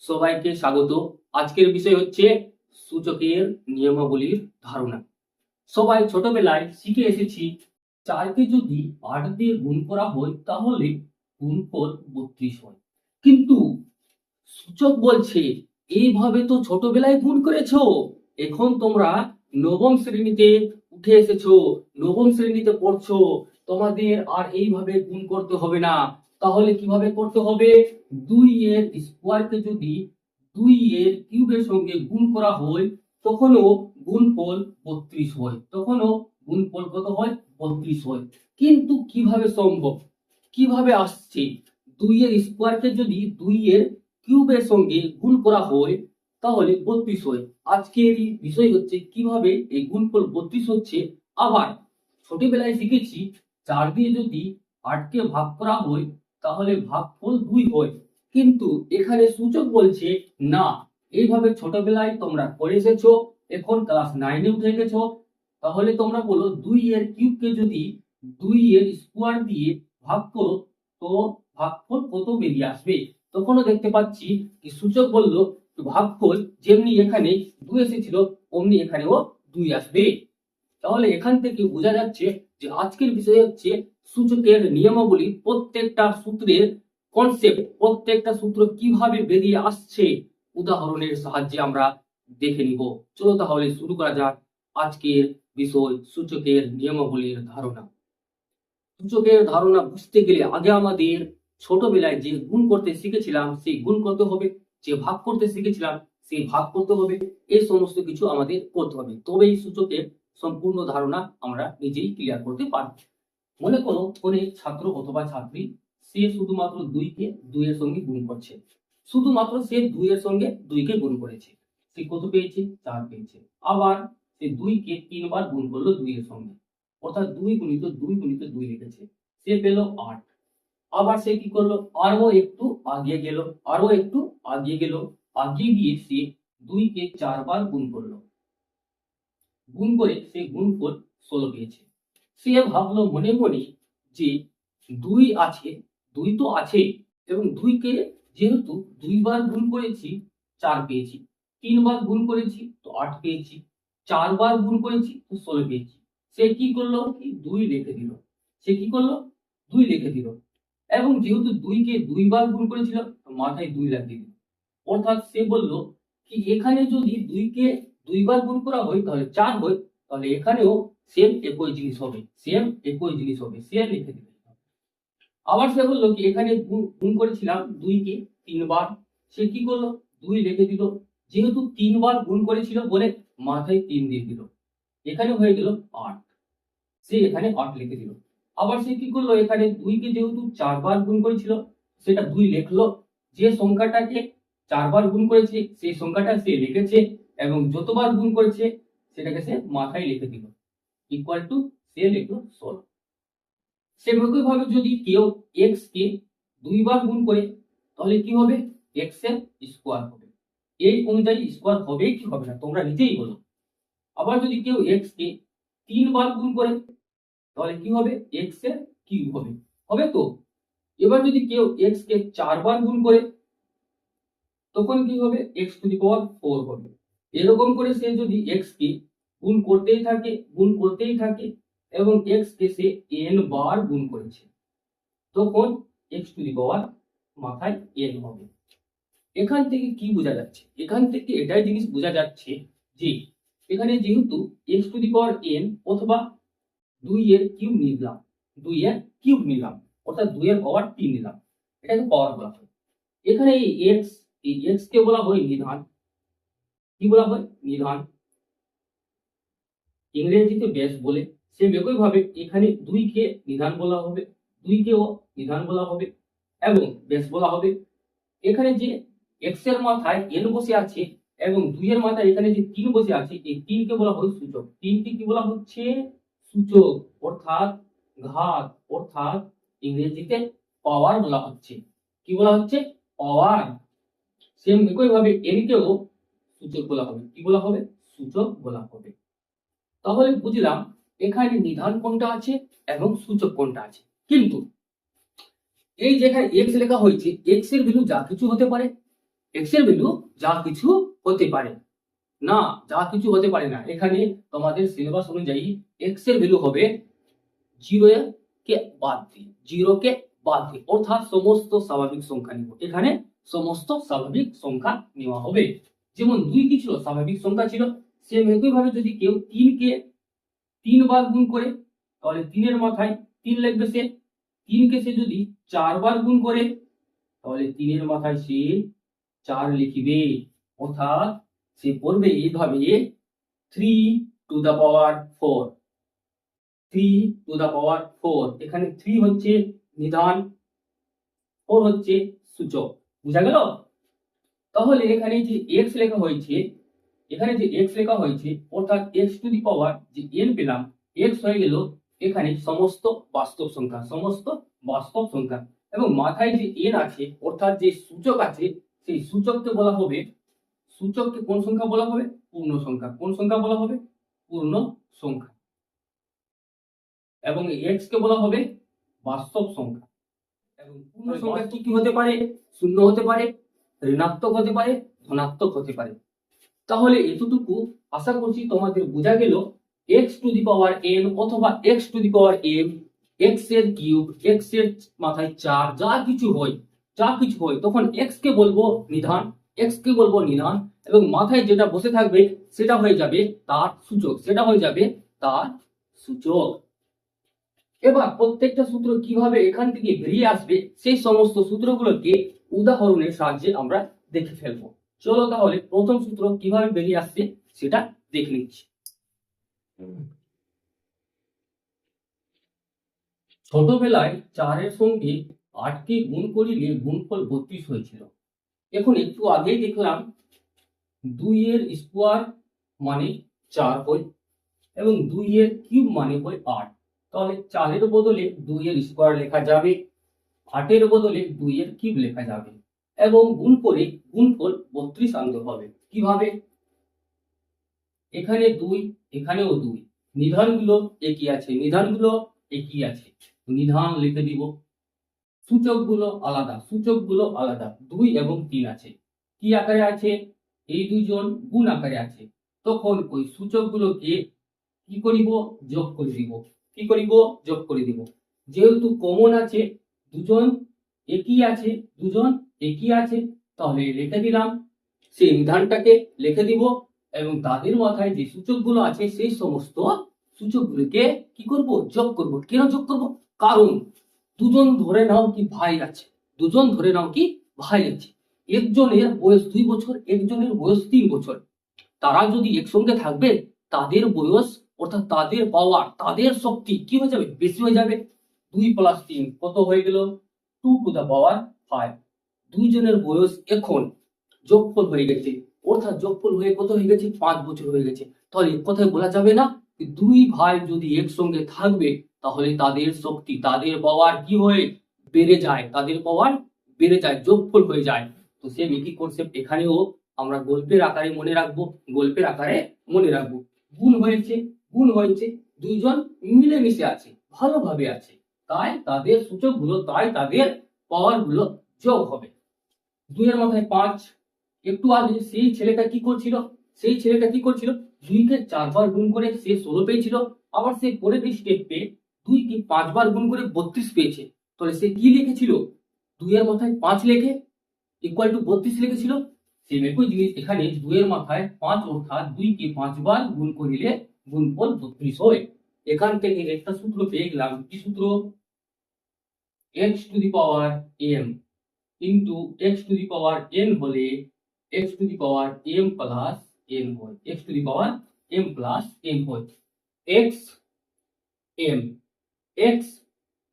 সবাইকে স্বাগত। আজকের বিষয় হচ্ছে সূচকের নিয়মাবলীর ধারণা। সবাই ছোটবেলায় শিখে এসেছি 4কে যদি 8 দিয়ে গুণ করা হয় তাহলে গুণফল 32 হয়। কিন্তু সূচক বলছে এইভাবে তো ছোটবেলায় গুণ করেছো, এখন তোমরা নবম শ্রেণীতে উঠে এসেছো, নবম শ্রেণীতে পড়ছো, তোমাদের আর এইভাবে গুণ করতে হবে না। তাহলে কিভাবে করতে হবে? 2 এর স্কোয়ারকে যদি 2 এর কিউবের সঙ্গে গুণ করা হয় তখনও গুণফল 32 হয়, তখনও গুণফল কত হয়? 32 হয়। কিন্তু কিভাবে সম্ভব, কিভাবে আসছে? 2 এর স্কোয়ারকে যদি 2 এর কিউবের সঙ্গে গুণ করা হয় তাহলে 32 হয়। আজকের এই বিষয় হচ্ছে কিভাবে এই গুণফল 32 হচ্ছে। আবার ছোটবেলায় শিখেছি 4 দিয়ে যদি 8কে ভাগ করা হয় তাহলে ভাগফল 2 হয়। কিন্তু এখানে সূচক বলছে না, এইভাবে ছোটবেলায় তোমরা করে এসেছো, এখন ক্লাস 9 এ উঠে গেছো, তাহলে তোমরা বলো 2 এর কিউবকে যদি 2 এর স্কোয়ার দিয়ে ভাগ করো তো ভাগফল কত বেরিয়ে আসবে? তখনও দেখতে পাচ্ছি কি সূচক বলল ভাগফল যেমনি এখানে 2 এসেছিল অমনি এখানেও 2 আসবে। তাহলে এখান থেকে বোঝা যাচ্ছে যে আজকের বিষয় হচ্ছে সূচকের নিয়মাবলী, প্রত্যেকটা সূত্রের কনসেপ্ট, প্রত্যেকটা সূত্র কিভাবে বেরিয়ে আসছে উদাহরণের সাহায্যে আমরা দেখে নিব। চলো তাহলে শুরু করা যাক আজকের বিষয় সূচকের নিয়মাবলীর ধারণা। সূচকের ধারণা বুঝতে গেলে আগে আমাদের ছোটবেলায় যে গুণ করতে শিখেছিলাম সেই গুণ করতে হবে, যে ভাগ করতে শিখেছিলাম সেই ভাগ করতে হবে, এই সমস্ত কিছু আমাদের করতে হবে, তবেই সূচকের সম্পূর্ণ ধারণা আমরা নিজেই ক্লিয়ার করতে পারব। মনে করো অনেক ছাত্র অথবা ছাত্রী সে শুধুমাত্র 2কে 2 এর সঙ্গে গুণ করছে, শুধুমাত্র সে 2 এর সঙ্গে 2কে গুণ করেছে, সে কত পেয়েছে? 4 পেয়েছে। আবার সে 2কে 3 বার গুণ করলো 2 এর সঙ্গে, অর্থাৎ 2 গুণিত 2 গুণিত 2 লিখেছে, সে পেল 8। আবার সে কি করলো? আরো একটু আগিয়ে গেল, আরো একটু আগিয়ে গেল, আগিয়ে গিয়ে সে 2কে 4 বার গুণ করলো, গুণ করে সে গুণফল 16 পেয়েছে। সে ভাবলো মনে মনে যে 2 আছে, 2 তো আছে, এবং 2কে যেহেতু 2 বার গুণ করেছি 4 পেয়েছি, 3 বার গুণ করেছি তো 8 পেয়েছি, 4 বার গুণ করেছি তো 16 পেয়েছি। সে কি করলো? কি 2 লিখে দিল, সে কি করলো? 2 লিখে দিল, এবং যেহেতু 2কে 2 বার গুণ করেছিল তো মাথায় 2 লাগিয়ে দিল। অর্থাৎ সে বলল কি এখানে যদি 2কে 2 বার গুণ করা হয় তাহলে 4 হয়, তাহলে এখানেও সেম একই জিনিস হবে, সেম একই জিনিস হবে, সে লিখে দিল। আবার সে বললো কি এখানে গুণ করেছিলাম 2কে 3 বার, সে কি করলো? 2 লিখে দিল, যেহেতু 3 বার গুণ করেছিল বলে মাথায় 3 দিয়ে দিল, এখানে হয়ে গেল 8, সে এখানে 8 লিখে দিল। আবার সে কি করলো? এখানে 2কে যেহেতু 4 বার গুণ করেছিল সেটা 2 লিখলো, যে সংখ্যাটাকে 4 বার গুণ করেছে সেই সংখ্যাটা সে লিখেছে, এবং যতবার গুণ করেছে সেটাকে সে মাথায় লিখে দিল, ইকুয়াল টু সে লিখলো 16। সেরকম ভাবে যদি কেউ x কে 2 বার গুণ করে তাহলে কি হবে? x এর স্কোয়ার হবে। এই অনুযায়ী স্কোয়ার হবে কি হবে না তোমরা নিজেই বলো। আবার যদি কেউ x কে 3 বার গুণ করে তাহলে কি হবে? x এর কিউব হবে, হবে তো? এবার যদি কেউ x কে 4 বার গুণ করে তখন কি হবে? x টু দি পাওয়ার 4 হবে। এরকম করে সে যদি x কে গুণ করতেই থাকে, গুণ করতেই থাকে, এবং x কে সে n বার গুণ করেছে তখন x টু দি পাওয়ার মাথায় n হবে। এখান থেকে কি বোঝা যাচ্ছে? এখান থেকে এটাই জিনিস বোঝা যাচ্ছে যে এখানে যেহেতু x to the power n অথবা 2 এর কিউব নিলাম, 2 এর কিউব নিলাম, অর্থাৎ 2 এর পাওয়ার 3 নিলাম, এটাকে পাওয়ার বলা হয়। এখানে এই x কে বলা হয় নিধান। কি বলা হয়? নিধান, ইংরেজিতে বেস বলে। সেম একই ভাবে এখানে 2 কে নিধান বলা হবে, 2 কেও নিধান বলা হবে এবং বেস বলা হবে। এখানে যে x এর মাথায় n বসে আছে এবং 2 এর মাথায় এখানে যে 3 বসে আছে, এই 3 কে বলা হয় সূচক। 3 কে কি বলা হচ্ছে? সূচক, অর্থাৎ ঘাত, অর্থাৎ ইংরেজিতে পাওয়ার বলা হচ্ছে। কি বলা হচ্ছে? পাওয়ার। সেম একই ভাবে n কেও সূচক বলা হবে। কি বলা হবে? সূচক বলা হবে। তাহলে বুঝলাম এখানে নিধান কোনটা আছে এবং সূচক কোনটা আছে। কিন্তু এই যেখানে x লেখা হয়েছে, x এর ভ্যালু যা কিছু হতে পারে, এক্স এর ভ্যালু যা কিছু হতে পারে না, যা কিছু হতে পারে না। এখানে তোমাদের সিলেবাস অনুযায়ী এক্স এর ভ্যালু হবে 0 কে বাদ দিয়ে, 0 কে বাদ দিয়ে, অর্থাৎ সমস্ত স্বাভাবিক সংখ্যা নিব। এখানে সমস্ত স্বাভাবিক সংখ্যা নেওয়া হবে। যেমন 2 কি ছিল, স্বাভাবিক সংখ্যা ছিল। সেম একই ভাবে যদি কেউ 3 কে 3 বার গুণ করে, তাহলে 3 এর মাথায় 3 লিখবে সে। 3 কে সে যদি 4 বার গুণ করে, তাহলে 3 এর মাথায় সে 4 লিখবে। অর্থাৎ সে পড়বে এইভাবে 3 two the power 4, 3 two the পাওয়ার 4। এখানে 3 হচ্ছে নিধান, 4 হচ্ছে সূচক। বুঝা গেল? তাহলে এখানে যে x লেখা হয়েছে, এখানে যে x লেখা হয়েছে, অর্থাৎ x টু দি পাওয়ার যে n পেলাম, x হয়ে গেল এখানে সমস্ত বাস্তব সংখ্যা, সমস্ত বাস্তব সংখ্যা। এবং মাথায় যে n আছে, অর্থাৎ যে সূচক আছে, সেই সূচককে বলা হবে, সূচককে কোন সংখ্যা বলা হবে? পূর্ণ সংখ্যা। কোন সংখ্যা বলা হবে? পূর্ণ সংখ্যা। এবং x কে বলা হবে বাস্তব সংখ্যা। এবং পূর্ণ সংখ্যা কি কি হতে পারে? শূন্য হতে পারে, ঋণাত্মক হতে পারে, ধনাত্মক হতে পারে। তাহলে এতটুকু আশা করছি তোমাদের বোঝা গেল। x to the power n অথবা x to the power m, x এর কিউব, x এর মাথায় 4, যা কিছু হয়, যা কিছু হয়, তখন x কে বলবো নিধান, x কে বলবো নিধান, এবং মাথায় যেটা বসে থাকবে সেটা হয়ে যাবে তার সূচক, সেটা হয়ে যাবে তার সূচক। এবার প্রত্যেকটা সূত্র কিভাবে এখান থেকে বেরিয়ে আসবে, সেই সমস্ত সূত্রগুলোকে উদাহরণের সাহায্যে আমরা দেখে ফেলবো। চলো তাহলে প্রথম সূত্র কিভাবে বেরিয়ে আসছে সেটা দেখে নিচ্ছি। ছোটবেলায় 4 এর সঙ্গে 8 কে গুণ করিলে গুণফল 32 হয়েছিল। এখন একটু আগেই দেখলাম 2 এর স্কোয়ার মানে 4 হয়, এবং 2 এর কিউব মানে হয় 8। তাহলে 4 এর বদলে 2 এর স্কোয়ার লেখা যাবে, 8 এর বদলে 2 এর কিউব লেখা যাবে, এবং গুণ করে গুণফল 32 আনতে হবে। কিভাবে? এখানে 2, এখানেও 2, নিধানগুলো একই আছে, নিধানগুলো একই আছে, নিধান লিখে দিব। সূচকগুলো আলাদা, সূচকগুলো আলাদা, 2 এবং 3 আছে। কি আকারে আছে? এই দুইজন গুণ আকারে আছে। তখন ওই সূচকগুলোকে কি করিব? যোগ করে দিব। কি করিব? যোগ করে দিব। যেহেতু কমন আছে, দুজন একই আছে, দুজন একই আছে, তাহলে লিখে দিলাম। সেই নিধানটাকে লিখে দিব, এবং তাদের মাথায় যে সূচকগুলো আছে সেই সমস্ত সূচকগুলোকে কি করব? যোগ করব। কেন যোগ করব? কারণ দুজন ধরে নাও কি ভাই আছে, দুজন ধরে নাও কি ভাই আছে, একজনের বয়স 2 বছর, একজনের বয়স 3 বছর। তারা যদি একসঙ্গে থাকবে, তাদের বয়স অর্থাৎ তাদের পাওয়ার, তাদের শক্তি কি হয়ে যাবে? বেশি হয়ে যাবে। 2 + 3 কত হয়ে গেল? 2 টু দা পাওয়ার 5। দুইজনের বয়স এখন যোগফল হয়ে গেছে, অর্থাৎ যোগফল হয়ে কত হয়ে গেছে? 5 বছর হয়ে গেছে। তাহলে এক কথায় বলা যাবে না যে দুই ভাই যদি একসঙ্গে থাকবে, তাহলে তাদের শক্তি, তাদের পাওয়ার কি হয়ে বেড়ে যায়, তাদের পাওয়ার বেড়ে যায়, যোগফল হয়ে যায়। তো সেম একই কনসেপ্ট এখানেও আমরা গল্পের আকারে মনে রাখবো, গল্পের আকারে মনে রাখবো। গুণ হয়েছে, গুণ হয়েছে, দুইজন মিলেমিশে আছে, ভালোভাবে আছে, তাই তাদের সূচকগুলো, তাই তাদের পাওয়ার গুলো যোগ হবে। 2 এর মাথায় 5। একটু আগে সেই ছেলেটা কি করছিল? সেই ছেলেটা কি করছিল? 2 কে 4 বার গুণ করে সে 16 পেয়েছিল। আবার সে পরের স্টেপে 2 কে 5 বার গুণ করে 32 পেয়েছে। তাহলে সে কি লিখেছিল? 2 এর মাথায় 5 লিখে ইকুয়াল টু 32 লিখেছিল। সেম একই জিনিস এখানে 2 এর মাথায় 5, অর্থাৎ 2 কে 5 বার গুণ করিলে গুণফল 32 হয়। এখান থেকে একটা সূত্র পেয়ে গেলাম। কি সূত্র? x to the power m into x to the power n হলে x to the power m plus n হয়, x to the power m plus n হয়। x m, x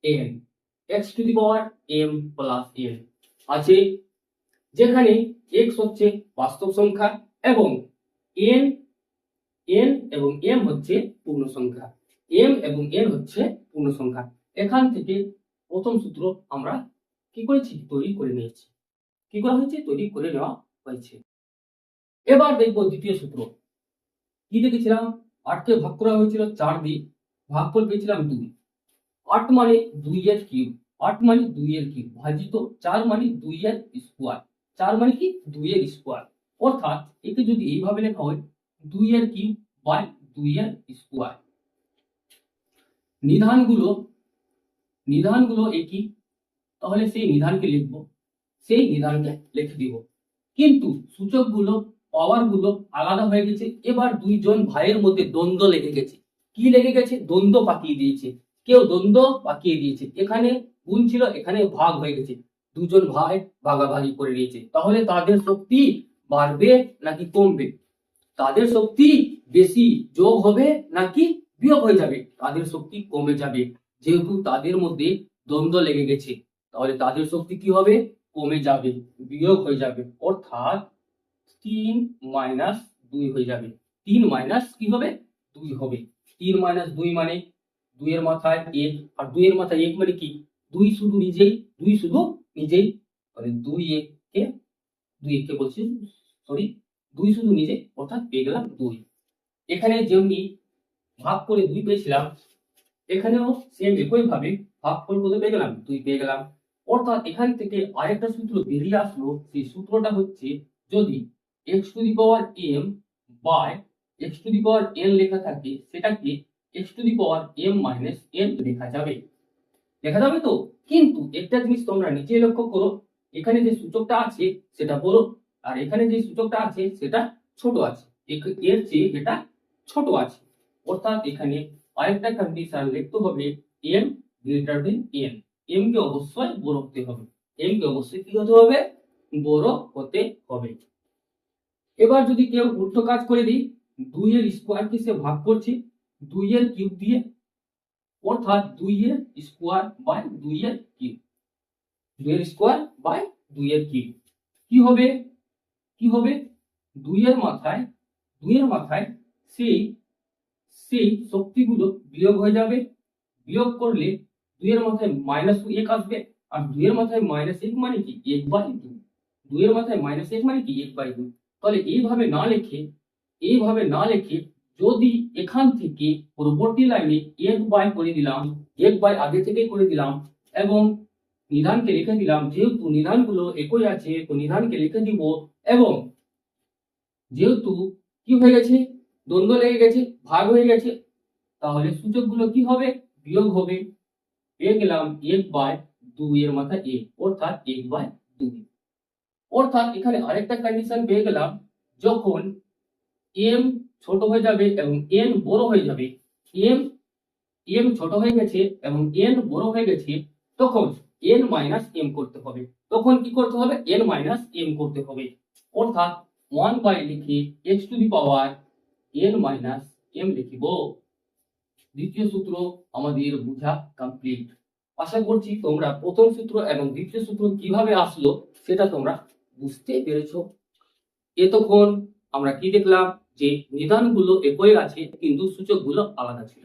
n, x to the power m plus n আছে, যেখানে x হচ্ছে বাস্তব সংখ্যা এবং n, n এবং m হচ্ছে পূর্ণ সংখ্যা, m এবং n হচ্ছে পূর্ণ সংখ্যা। এখান থেকে প্রথম সূত্র আমরা কি করেছি? তৈরি করে নিয়েছি। কি করা হয়েছে? তৈরি করে নেওয়া হয়েছে। এবার দেখবো দ্বিতীয় সূত্র। কি দেখেছিলাম? 8 কে ভাগ করা হয়েছিল 4 দিয়ে, ভাগফল পেয়েছিলাম 2। 8 মানে 2 এর কিউব, 8 মানে 2 এর কিউব ভাজিত 4 মানে 2 এর স্কোয়ার, 4 মানে কি 2 এর স্কোয়ার, অর্থাৎ একে যদি এইভাবে লেখা হয় 2 এর কিউব বাই 2 এর স্কোয়ার। নিধানগুলো একই, তাহলে সেই নিধানকে লিখব, সেই নিধানকে লিখে দিব। কিন্তু সূচকগুলো পাওয়ারগুলো আলাদা হয়ে গেছে। এবার দুইজন ভাইয়ের মধ্যে দ্বন্দ্ব লেগে গেছে। কি লেগে গেছে? দ্বন্দ্ব পাকিয়ে দিয়েছে, কেউ দ্বন্দ্ব পাকিয়ে দিয়েছে। এখানে গুণ ছিল, এখানে ভাগ হয়ে গেছে, দুজন ভাই ভাগাভাগি করে নিয়েছে। তাহলে তাদের শক্তি বাড়বে নাকি কমবে? তাদের শক্তি বেশি যোগ হবে নাকি বিয়োগ হয়ে যাবে? তাদের শক্তি কমে যাবে, যেহেতু তাদের মধ্যে দ্বন্দ্ব লেগে গেছে। তাহলে তাদের শক্তি কি হবে? কমে যাবে, বিয়োগ হয়ে যাবে, অর্থাৎ 3 মাইনাস 2 হয়ে যাবে। 3 মাইনাস কি হবে? 2 হবে। 3 মাইনাস 2 মানে 2 এর মাথায় 1, আর 2 এর মাথায় 1 মানে কি 2 শুধু নিজেই, 2 শুধু নিজেই, তাহলে 2 1 কে বলছি, সরি, 2 শুধু নিজে, অর্থাৎ পেয়ে গেলাম 2। এখানে যেমনি ভাগ করে 2 পেয়েছিলাম, এখানেও সেম একই ভাবে ভাগ করে কত পেয়ে গেলাম? 2 পেয়ে গেলাম। অর্থাৎ এখান থেকে আরেকটা সূত্র বেরিয়ে আসলো। সেই সূত্রটা হচ্ছে, যদি x to the power m by x to the power n লেখা থাকে, সেটাকে x to the power m minus n লেখা যাবে। লেখা যাবে তো? কিন্তু একটা জিনিস তোমরা নিজে লক্ষ্য করো, এখানে যে সূচকটা আছে সেটা বড়, আর এখানে যে সূচকটা আছে সেটা ছোট আছে। এর চেয়ে এটা ছোট আছে, অর্থাৎ এখানে আরেকটা কন্ডিশন লিখতে হবে, m greater than n। m কে অবশ্যই বড় হতে হবে, m কে অবশ্যই কি হতে হবে? বড় হতে হবে। এবার যদি কেউ উল্টো কাজ করে দিই, 2 এর স্কোয়ার কে সে ভাগ করছে 2 এর কিউব দিয়ে, অর্থাৎ 2 এর স্কোয়ার বাই 2 এর কিউব। 2 এর স্কোয়ার বাই 2 এর কিউব কি হবে? কি হবে? 2 এর মাথায় সেই সেই শক্তিগুলো বিয়োগ হয়ে যাবে। বিয়োগ করলে 2 এর মাথায় মাইনাস 1 আসবে, আর 2 এর মাথায় মাইনাস 1 মানে কি 1/2। 2 এর মাথায় মাইনাস 1 মানে কি 1/2। তাহলে এইভাবে না লিখে যদি এখান থেকে পরবর্তী লাইনে 1/, করে দিলাম, 1/, আগে থেকে করে দিলাম, এবং নিধানকে লিখে দিলাম। যেহেতু নিধানগুলো একই আছে, তো নিধানকে লিখে দিব, এবং যেহেতু কি হয়ে গেছে? দ্বন্দ্ব লেগে গেছে, ভাগ হয়ে গেছে, তাহলে সূচকগুলো কি হবে? বিয়োগ হবে। পেয়ে গেলাম 1/2 এর মাথায় 1, অর্থাৎ 1/2। অর্থাৎ এখানে আরেকটা কন্ডিশন পেয়ে গেলাম, যখন m ছোট হয়ে যাবে এবং n বড় হয়ে যাবে, m ছোট হয়ে গেছে এবং n বড় হয়ে গেছে, তখন n মাইনাস m করতে হবে। তখন কি করতে হবে? n মাইনাস m করতে হবে, অর্থাৎ 1 লিখে x to the power n minus m লিখিব। দ্বিতীয় সূত্র আমাদের বোঝা কমপ্লিট। আশা করছি তোমরা প্রথম সূত্র এবং দ্বিতীয় সূত্র কিভাবে আসলো সেটা তোমরা বুঝতে পেরেছো। এতক্ষণ আমরা কি দেখলাম? যে নিধানগুলো একই আছে কিন্তু সূচকগুলো আলাদা ছিল।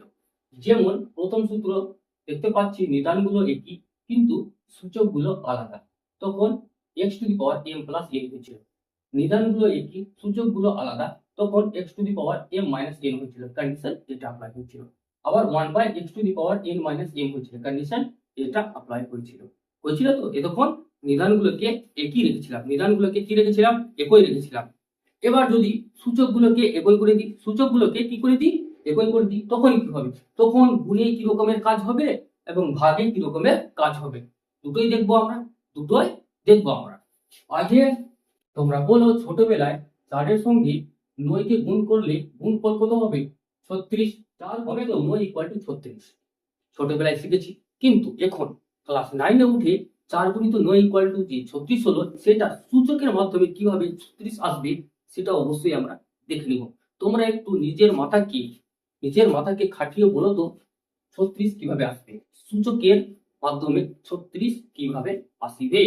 যেমন প্রথম সূত্র দেখতে পাচ্ছি নিধানগুলো একই কিন্তু সূচকগুলো আলাদা, তখন x to the power m plus n হয়েছিল। নিধানগুলো একই, সূচকগুলো আলাদা, তখন x to the power m minus n হয়েছিল। কন্ডিশন এটা অ্যাপ্লাই হয়েছিল। আবার 1/x two the power n minus m হয়েছিল। কন্ডিশন এটা অ্যাপ্লাই হয়েছিল। তো এতক্ষণ নিধানগুলোকে একই রেখেছিলাম, নিধানগুলোকে কি রেখেছিলাম? একই রেখেছিলাম। এবার যদি সূচকগুলোকে একই করে দিই, সূচকগুলোকে কি করে দিই? একই করে দিই, তখন কি হবে? তখন গুণে কি রকমের কাজ হবে এবং ভাগে কি রকমের কাজ হবে, দুটোই দেখবো আমরা। আগে তোমরা বলো, ছোটবেলায় 4 সঙ্গে 9 কে গুণ করলে গুণফল কত হবে? 36। 4 হবে তো 9 ইকুয়াল টু 36, ছোটবেলায় শিখেছি। কিন্তু এখন ক্লাস 9 এ উঠে 4 গুণিত 9 ইকুয়াল টু যে 36 হলো, সেটা সূচকের মাধ্যমে কিভাবে 36 আসবে সেটা অবশ্যই আমরা দেখে নিব। তোমরা একটু নিজের মাথাকে খাটিয়ে বলো তো 36 কিভাবে আসবে, সূচকের মাধ্যমে 36 কিভাবে আসবে।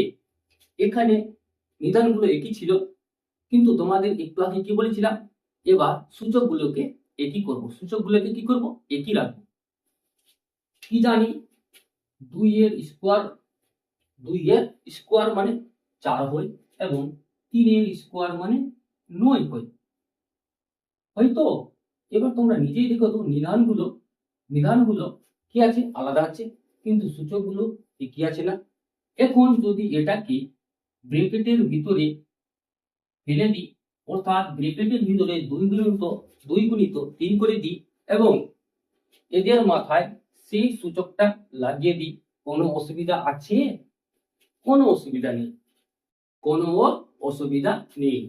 এখানে নিধানগুলো একই ছিল, কিন্তু তোমাদের একটু আগে কি বলেছিলাম? এবার সূচকগুলোকে কি করব? একই রাখবো। কি জানি? 2 এর স্কোয়ার মানে 4 হয়, এবং 3 এর স্কোয়ার মানে 9 হয়, হয়তো। এবার তোমরা নিজেই দেখো তো, নিধানগুলো কি আছে? আলাদা আছে, কিন্তু সূচকগুলো একই আছে না? এখন যদি এটাকে ব্রেকেটের ভিতরে ফেলে দিই, অর্থাৎ ব্রেকেটের ভিতরে 2 গুণিত 3 করে দিই এবং এদের মাথায় সেই সূচকটা লাগিয়ে দিই। কোনো অসুবিধা আছে? কোনো অসুবিধা নেই, কোনো অসুবিধা নেই।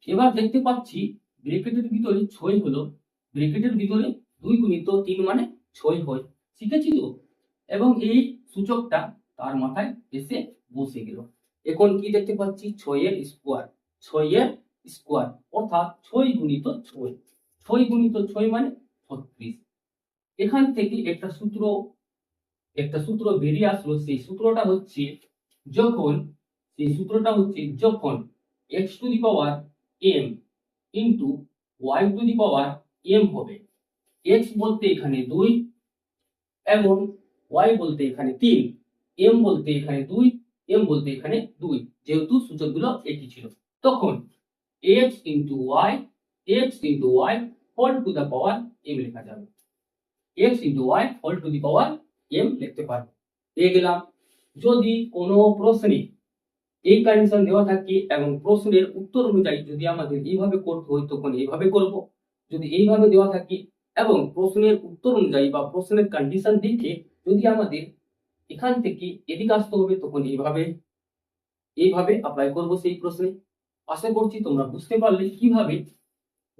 এবার দেখতে পাচ্ছি ব্রেকেটের ভিতরে 6 হলো, ব্রেকেটের ভিতরে 2 গুণিত 3 মানে 6 হয়, শিখেছি তো? এবং এই সূচকটা তার মাথায় এসে বসে গেল। এখন কি দেখতে পাচ্ছি? 6 এর স্কোয়ার, 6 এর স্কোয়ার অর্থাৎ 6 গুণিত 6, 6 গুণিত 6 মানে 36। এখান থেকে একটা সূত্র বেরিয়ে আসলো। সেই সূত্রটা হচ্ছে যখন x to the power m into y to the power m হবে, x বলতে এখানে 2 এবং y বলতে এখানে 3, m বলতে এখানে 2, m বলতে এখানে 2, যেহেতু সূচকগুলো একই ছিল, তখন x into y whole to the power m লেখা যাবে। x into y whole to the power m লিখতে পারবো। পেয়ে গেলাম। যদি কোনো প্রশ্নে এই কন্ডিশন দেওয়া থাকে এবং প্রশ্নের উত্তর অনুযায়ী যদি আমাদের এইভাবে করতে হয় তখন এইভাবে করব, যদি এইভাবে দেওয়া থাকে এবং প্রশ্নের উত্তর অনুযায়ী বা প্রশ্নের কন্ডিশন দেখে যদি আমাদের এখান থেকে এদিকে আসতে হবে তখন এইভাবে অ্যাপ্লাই করব সেই প্রশ্নে। আশা করছি তোমরা বুঝতে পারলে কিভাবে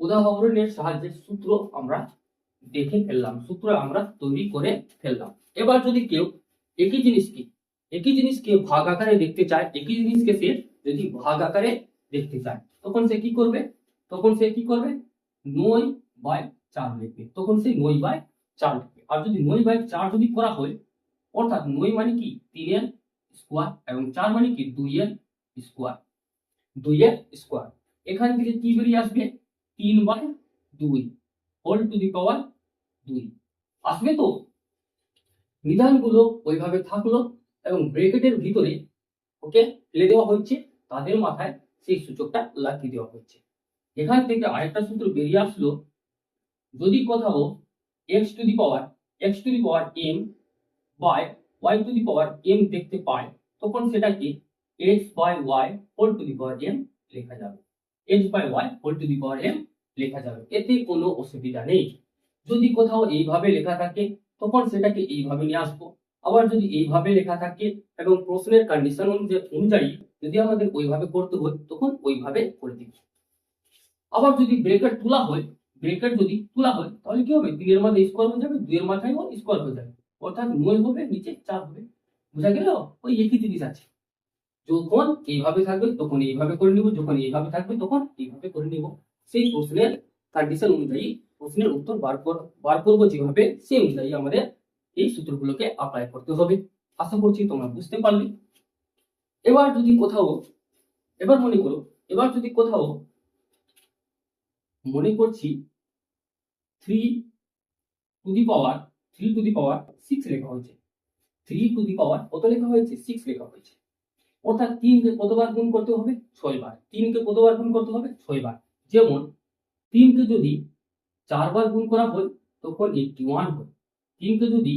উদাহরণের সাহায্যে সূত্র আমরা দেখে ফেললাম, সূত্র আমরা তৈরি করে ফেললাম। এবার যদি কেউ একই জিনিসকে ভাগ আকারে দেখতে চায়, একই জিনিসকে সে যদি ভাগ আকারে দেখতে চায় তখন সে কি করবে? 9/4 লিখবে, তখন সে 9/4 লিখবে। আর যদি 9/4 যদি করা হয়, অর্থাৎ 9 মানে কি 3 এর স্কোয়ার এবং 4 মানে কি 2 এর স্কোয়ার, 2 এর স্কোয়ার। এখান থেকে কি বেরিয়ে আসবে? 3/2 হোল টু দি পাওয়ার 2 আসবে তো? বিধানগুলো ওইভাবে থাকলো এবং ব্রেকেটের ভিতরে ওকে ফেলে দেওয়া হচ্ছে, তাদের মাথায় সেই সূচকটা লাগিয়ে দেওয়া হচ্ছে। এখান থেকে আরেকটা সূত্র বেরিয়ে আসলো, যদি কোথাও x to the power m by y to the power m দেখতে পাই তখন সেটাকে x by y whole to the power m লেখা যাবে, x by y whole to the power m লেখা যাবে, এতে কোনো অসুবিধা নেই। যদি কোথাও এইভাবে লেখা থাকে তখন সেটাকে এইভাবে নিয়ে আসবো, আবার যদি এইভাবে লেখা থাকে এবং প্রশ্নের কন্ডিশন অনুযায়ী যদি আমাদের ওইভাবে করতে হয় তখন ওইভাবে করে দিব। আবার যদি ব্রেকেট যদি তোলা হয় তাহলে কি হবে? 3 এর মাথায় স্কোয়ার হয়ে যাবে, 2 এর মাথায় স্কোয়ার হয়ে যাবে, অর্থাৎ 9 হবে, নিচে 4 হবে। বুঝা গেল? ওই একই জিনিস আছে। যখন এইভাবে থাকবে তখন এইভাবে করে নিব, যখন এইভাবে থাকবে তখন এইভাবে করে নিব। সেই প্রশ্নের কন্ডিশন অনুযায়ী প্রশ্নের উত্তর বার করব যেভাবে, সেই অনুযায়ী আমাদের এই সূত্রগুলোকে অ্যাপ্লাই করতে হবে। আশা করছি তোমরা বুঝতে পারলে। এবার যদি কোথাও মনে করছি 3 টু দি পাওয়ার 6 লেখা হয়েছে, 3 টু দি পাওয়ার কত লেখা হয়েছে? 6 লেখা হয়েছে। অর্থাৎ 3 কে কতবার গুণ করতে হবে? 6 বার। 3 কে কতবার গুণ করতে হবে? 6 বার। যেমন 3 কে যদি 4 বার গুণ করা হয় তখন 81 হয়। 3 কে যদি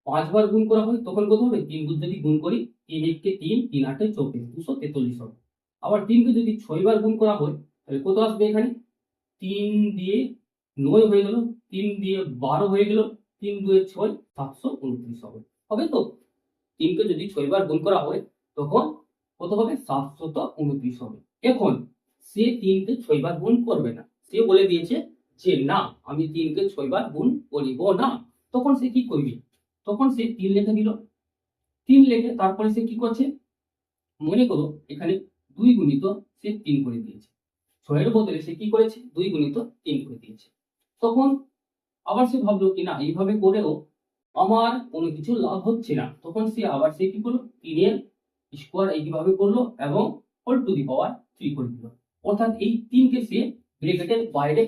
5 বার গুণ করা হয় তখন কত হবে? 3 যদি গুণ করি, 3 1 কে 3, 3 8 এ 24, 243 হবে। আবার 3 কে যদি 6 বার গুণ করা হয় তাহলে কত আসবে? এখানে 3 দিয়ে 9 হয়ে গেল, 3 দিয়ে 12 হয়ে গেল, 3 2 6, 729 হবে। হবে তো? 3 কে যদি 6 বার গুণ করা হয় তখন কত হবে? 729 হবে। এখন সে 3 কে 6 বার গুণ করবে না, সে বলে দিয়েছে যে না, আমি 3 কে 6 বার গুণ করিব না। তখন সে কি করবে? তখন সে 3 লিখে দিল। 3 লিখে তারপরে সে কি করছে? মনে করো এখানে 2 গুণিত সে 3 করে দিয়েছে, 6 এর বদলে সে কি করেছে? 2 গুণিত 3 করে দিয়েছে। তখন আবার সে ভাবলো কি না, এইভাবে করেও আমার কোনো কিছু লাভ হচ্ছে না, তখন সে কি করলো? 3 এর স্কোয়ার এইভাবে করলো এবং হোল টু দি পাওয়ার 3 করে দিল। অর্থাৎ এই 3 কে সে ব্র্যাকেটের বাইরে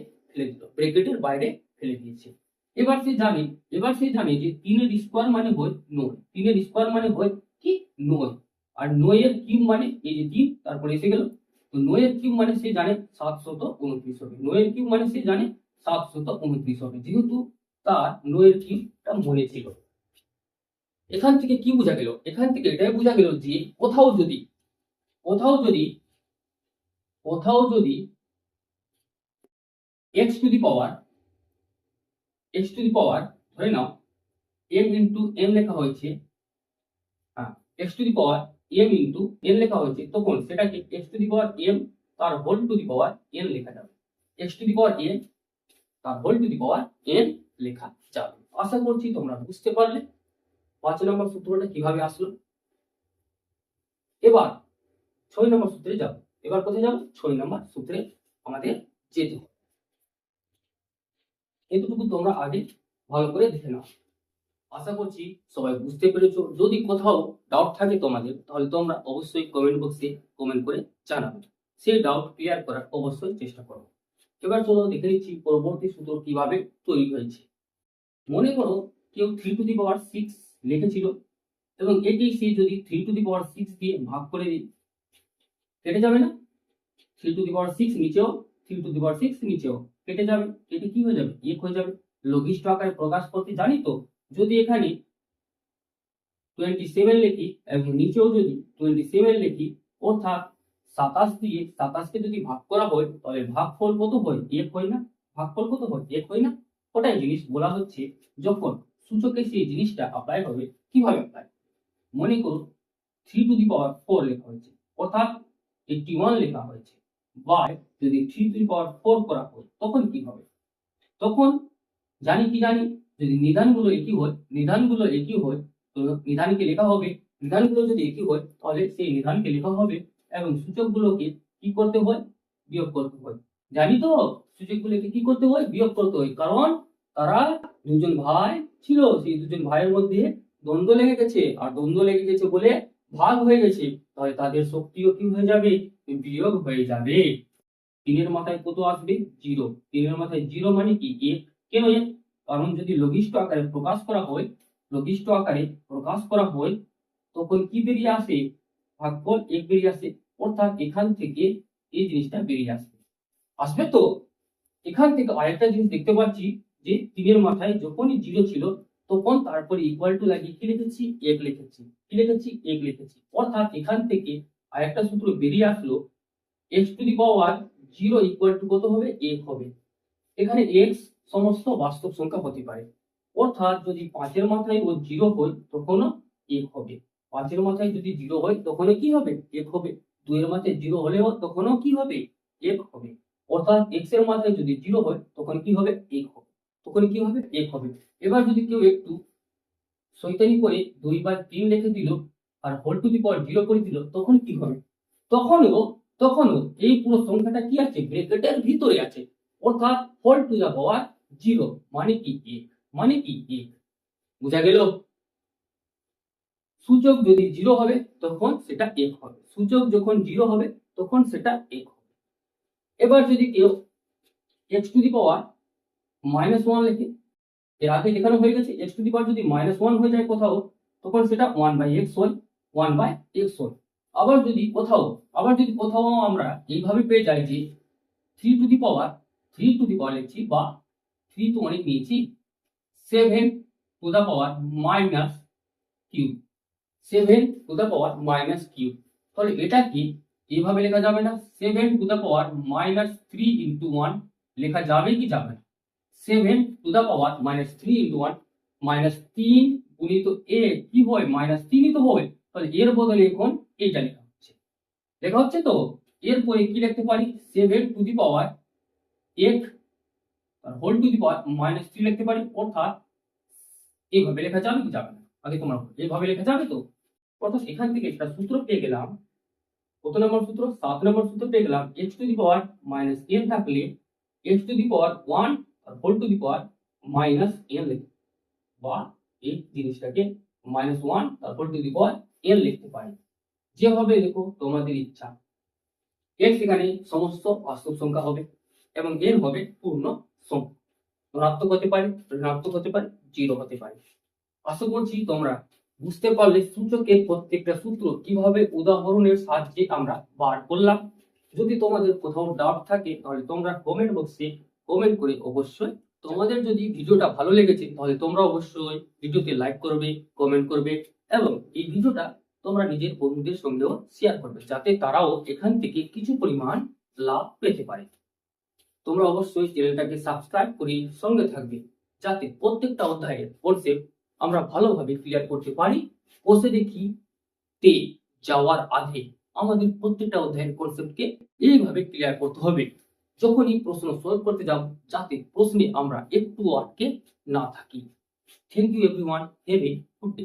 ফেলে দিয়েছে। এবার সে জানে যে 3 এর স্কোয়ার মানে হয় 9, 3 এর স্কোয়ার মানে হয় কি? 9, আর 9 এর কিউব মানে এই যে 3 তারপরে এসে গেল, তো 9 এর কিউব মানে সে জানে 729 হবে। 9 এর কিউব মানে সে জানে 729 হবে, যেহেতু তার 9 এর কিউবটা মনে ছিল। এখান থেকে কি বোঝা গেল? এখান থেকে এটাই বোঝা গেল যে কোথাও যদি কোথাও যদি x টু দি পাওয়ার ধরে নাও m ইন্টু n লেখা হয়েছে, হ্যাঁ x to the power m into n লেখা হয়েছে, তখন সেটাকে x to the power m তার whole to the power n লেখা যাবে। x to the power m তার whole to the power n লেখা যাবে। আশা করছি তোমরা বুঝতে পারলে 5 নম্বর সূত্রটা কিভাবে আসলো। এবার 6 নম্বর সূত্রে যাব। এবার কোথায় যাব? 6 নম্বর সূত্রে আমাদের যেতে হবে। এতটুকু তোমরা আগে ভালো করে দেখে নাও। আশা করছি সবাই বুঝতে পেরেছো। যদি কোথাও ডাউট থাকে তোমাদের, তাহলে তোমরা অবশ্যই কমেন্ট বক্সে কমেন্ট করে জানাবে। সেই ডাউট ক্লিয়ার করার অবশ্যই চেষ্টা করো। এবার চলো দেখে নিচ্ছি পরবর্তী সূত্র কিভাবে তৈরি হয়েছে। মনে করো কেউ 3 টু দি পাওয়ার 6 লিখেছিল এবং এটি সে যদি 3 টু দি পাওয়ার 6 দিয়ে ভাগ করে দিই, কেটে যাবে না? 3 টু দি পাওয়ার 6 নিচেও, 3 টু দি পাওয়ার 6 নিচেও কেটে যাবে। এটি কি হয়ে যাবে? 1 হয়ে যাবে। লঘিষ্ঠ আকারে প্রকাশ করতে জানি তো। যদি এখানে 27 লিখি এবং নিচেও যদি 27 লিখি, অর্থাৎ 27 দিয়ে 27 কে যদি ভাগ করা হয়, তাহলে ভাগফল কত হয়? 1 হয় না? ভাগফল কত হয়? 1 হয় না? ওটাই জিনিস বলা হচ্ছে, যখন সূচকে সেই জিনিসটা অ্যাপ্লাই হবে। কিভাবে অ্যাপ্লাই? মনে করো 3 টু দি পাওয়ার 4 লেখা হয়েছে, অর্থাৎ 81 লেখা হয়েছে, বাই যদি 3 টু দি পাওয়ার 4 করা হয়, তখন কি হবে? তখন জানি, যদি নিধানগুলো একই হয়, তো নিধানকে লেখা হবে। নিধানগুলো যদি একই হয়, তাহলে সেই নিধানকে লেখা হবে এবং সূচকগুলোকে কি করতে হয়? বিয়োগ করতে হয়। জানি তো সূচকগুলোকে কি করতে হয়? বিয়োগ করতে হয়, কারণ তারা দুজন ভাই ছিল, সেই দুজন ভাইয়ের মধ্যে দ্বন্দ্ব লেগে গেছে, আর দ্বন্দ্ব লেগে গেছে বলে ভাগ হয়ে গেছে, তাহলে তাদের শক্তিও কি হয়ে যাবে? বিয়োগ হয়ে যাবে। 3 এর মাথায় কত আসবে? 0। 3 এর মাথায় 0 মানে কি? 1। কেন 1? কারণ যদি লঘিষ্ঠ আকারে প্রকাশ করা হয়, তখন কি বেরিয়ে আসে? ভাগফল 1 বেরিয়ে আসে। অর্থাৎ এখান থেকে এই জিনিসটা বেরিয়ে আসবে তো। এখান থেকে আরেকটা জিনিস দেখতে পাচ্ছি যে 3 এর মাথায় যখনই 0 ছিল, তখন তারপরে ইকুয়াল টু লাগিয়ে কি লিখেছি? 1 লিখেছি। অর্থাৎ এখান থেকে আরেকটা সূত্র বেরিয়ে আসলো, x to the power 0 equal to কত হবে? 1 হবে। এখানে x সমস্ত বাস্তব সংখ্যা হতে পারে, অর্থাৎ যদি 5 এর মাথায় ও 0 হয়, তখনও 1 হবে। 5 এর মাথায় যদি 0 হয়, তখনও কি হবে? 1 হবে। 2 এর মাথায় 0 হলেও তখনও কি হবে? 1 হবে। অর্থাৎ x এর মাথায় যদি 0 হয়, তখন কি হবে? 1 হবে। এবার যদি কেউ একটু শয়তানি করে 2/3 লিখে দিল আর হোল টু দি পাওয়ার 0 করে দিল, তখন কি হবে? তখনও এই পুরো সংখ্যাটা কি আছে? ব্র্যাকেটের ভিতরে আছে, অর্থাৎ হোল টু দা পাওয়ার 0 মানে কি? 1। বুঝা গেল? সূচক যদি 0 হবে, তখন সেটা 1 হবে। সূচক যখন 0 হবে, তখন সেটা 1 হবে। এবার যদি কেউ x টু দি পাওয়ার -1 লিখে, এর আগে দেখানো হয়ে গেছে, x টু দি পাওয়ার যদি -1 হয়ে যায় কোথাও, তখন সেটা 1/x হয়। আবার যদি কোথাও আমরা এইভাবে পেয়ে যাই যে 3 টু দি পাওয়ার লিখছি, বা 3 তো অনেক নিয়েছি, 7 to the power minus cube, তাহলে এটা কি এইভাবে লেখা যাবে না? 7 টু দা পাওয়ার -3 ইন্টু 1 লেখা যাবে কি যাবে না? 7 টু দা পাওয়ার -3 ইন্টু 1, -3 গুণিত a কি হয়? -3ই তো হয়। তাহলে এর বদলে এখন এইটা লেখা হচ্ছে তো। এরপরে কি লিখতে পারি? 7 টু দি পাওয়ার 1 আর হোল টু দি পাওয়ার -3 লিখতে পারি। অর্থাৎ এইভাবে লেখা যাবে কি যাবে না? আগে তোমরা এইভাবে লেখা যাবে তো। অর্থাৎ এখান থেকে একটা সূত্র পেয়ে গেলাম। কত নম্বর সূত্র? 7 নম্বর সূত্র পেয়ে গেলাম। x to the power -n থাকলে x টু দি পাওয়ার 1 আর whole to the power -n লিখতে, বা এই জিনিসটাকে -1 আর whole to the power n লিখতে পারি। যেভাবে লেখো তোমাদের ইচ্ছা। x এখানে সমস্ত বাস্তব সংখ্যা হবে এবং n হবে পূর্ণ সংখ্যা। ধনাত্মক হতে পারে, ঋণাত্মক হতে পারে, 0 হতে পারে। আশা করছি তোমরা বুঝতে পারলে সূচকের প্রত্যেকটা সূত্র কিভাবে উদাহরণের সাহায্যে আমরা বার করলাম। যদি তোমাদের কোথাও ডাউট থাকে, তাহলে তোমরা কমেন্ট বক্সে কমেন্ট করে অবশ্যই। তোমাদের যদি ভিডিওটা ভালো লেগেছে, তাহলে তোমরা অবশ্যই ভিডিওতে লাইক করবে, কমেন্ট করবে এবং এই ভিডিওটা তোমরা নিজের বন্ধুদের সঙ্গেও শেয়ার করবে, যাতে তারাও এখান থেকে কিছু পরিমাণ লাভ পেতে পারে। তোমরা অবশ্যই চ্যানেলটাকে সাবস্ক্রাইব করে সঙ্গে থাকবে, যাতে প্রত্যেকটা অধ্যায়ের কনসেপ্ট আমরা ভালোভাবে ক্লিয়ার করতে পারি। বসে দেখি তে যাওয়ার আগে আমাদের প্রত্যেকটা অধ্যায়ের কনসেপ্টকে এইভাবে ক্লিয়ার করতে হবে যখনই প্রশ্ন সলভ করতে যাব, যাতে প্রশ্নে আমরা একটু আটকে না থাকি। Thank you everyone, have a good day.